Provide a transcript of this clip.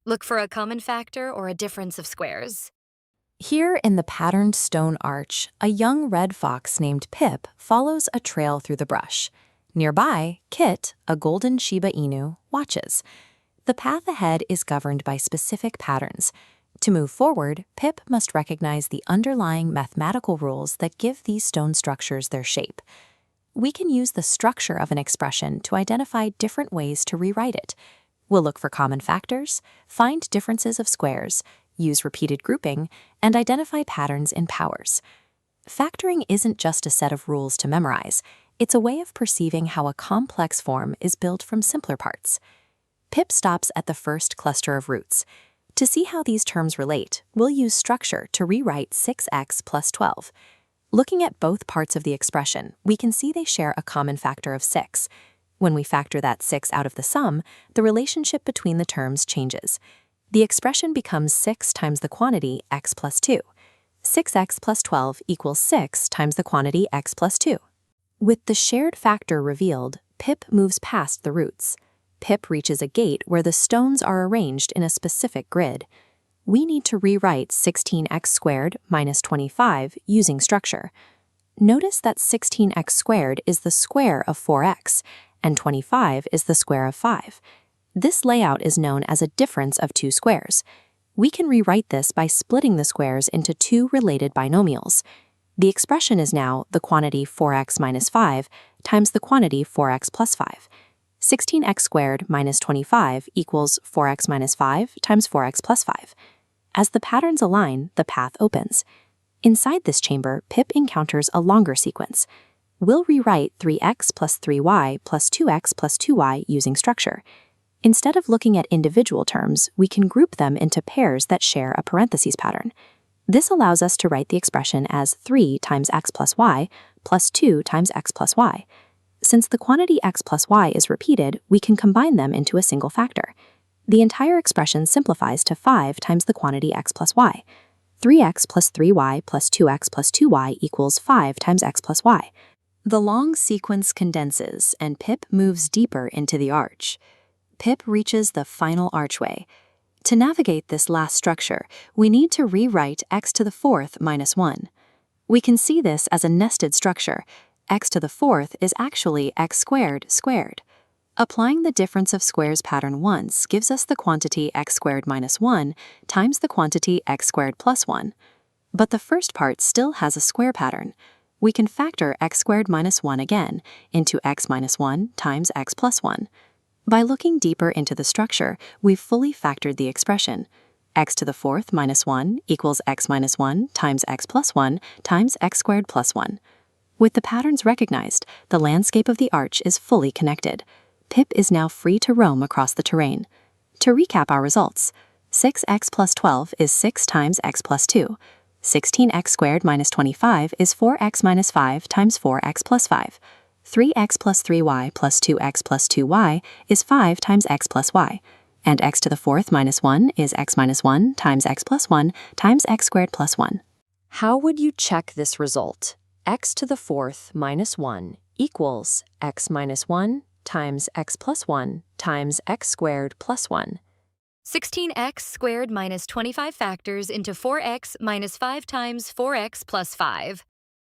Look for a common factor or a difference of squares. Here in the patterned stone arch, a young red fox named Pip follows a trail through the brush. Nearby, Kit, a golden Shiba Inu, watches. The path ahead is governed by specific patterns. To move forward, Pip must recognize the underlying mathematical rules that give these stone structures their shape. We can use the structure of an expression to identify different ways to rewrite it. We'll look for common factors, find differences of squares, use repeated grouping, and identify patterns in powers. Factoring isn't just a set of rules to memorize. It's a way of perceiving how a complex form is built from simpler parts. Pip stops at the first cluster of roots. To see how these terms relate, we'll use structure to rewrite 6x plus 12. Looking at both parts of the expression, we can see they share a common factor of 6. When we factor that 6 out of the sum, the relationship between the terms changes. The expression becomes 6 times the quantity x plus 2. 6x plus 12 equals 6 times the quantity x plus 2. With the shared factor revealed, Pip moves past the roots. Pip reaches a gate where the stones are arranged in a specific grid. We need to rewrite 16x squared minus 25 using structure. Notice that 16x squared is the square of 4x, and 25 is the square of 5. This layout is known as a difference of two squares. We can rewrite this by splitting the squares into two related binomials. The expression is now the quantity 4x minus 5 times the quantity 4x plus 5. 16x squared minus 25 equals 4x minus 5 times 4x plus 5. As the patterns align, the path opens. Inside this chamber, Pip encounters a longer sequence. We'll rewrite 3x plus 3y plus 2x plus 2y using structure. Instead of looking at individual terms, we can group them into pairs that share a parentheses pattern. This allows us to write the expression as 3 times x plus y plus 2 times x plus y. Since the quantity x plus y is repeated, we can combine them into a single factor. The entire expression simplifies to 5 times the quantity x plus y. 3x plus 3y plus 2x plus 2y equals 5 times x plus y. The long sequence condenses, and Pip moves deeper into the arch. Pip reaches the final archway. To navigate this last structure, we need to rewrite x to the fourth minus 1. We can see this as a nested structure. X to the fourth is actually x squared squared. Applying the difference of squares pattern once gives us the quantity x squared minus 1 times the quantity x squared plus 1. But the first part still has a square pattern. We can factor x squared minus 1 again into x minus 1 times x plus 1. By looking deeper into the structure, we've fully factored the expression. X to the fourth minus 1 equals x minus 1 times x plus 1 times x squared plus 1. With the patterns recognized, the landscape of the arch is fully connected. Pip is now free to roam across the terrain. To recap our results, 6x plus 12 is 6 times x plus 2. 16x squared minus 25 is 4x minus 5 times 4x plus 5. 3x plus 3y plus 2x plus 2y is 5 times x plus y. And x to the fourth minus 1 is x minus 1 times x plus 1 times x squared plus 1. How would you check this result? X to the fourth minus 1 equals x minus 1 times x plus 1 times x squared plus 1. 16x squared minus 25 factors into 4x minus 5 times 4x plus 5.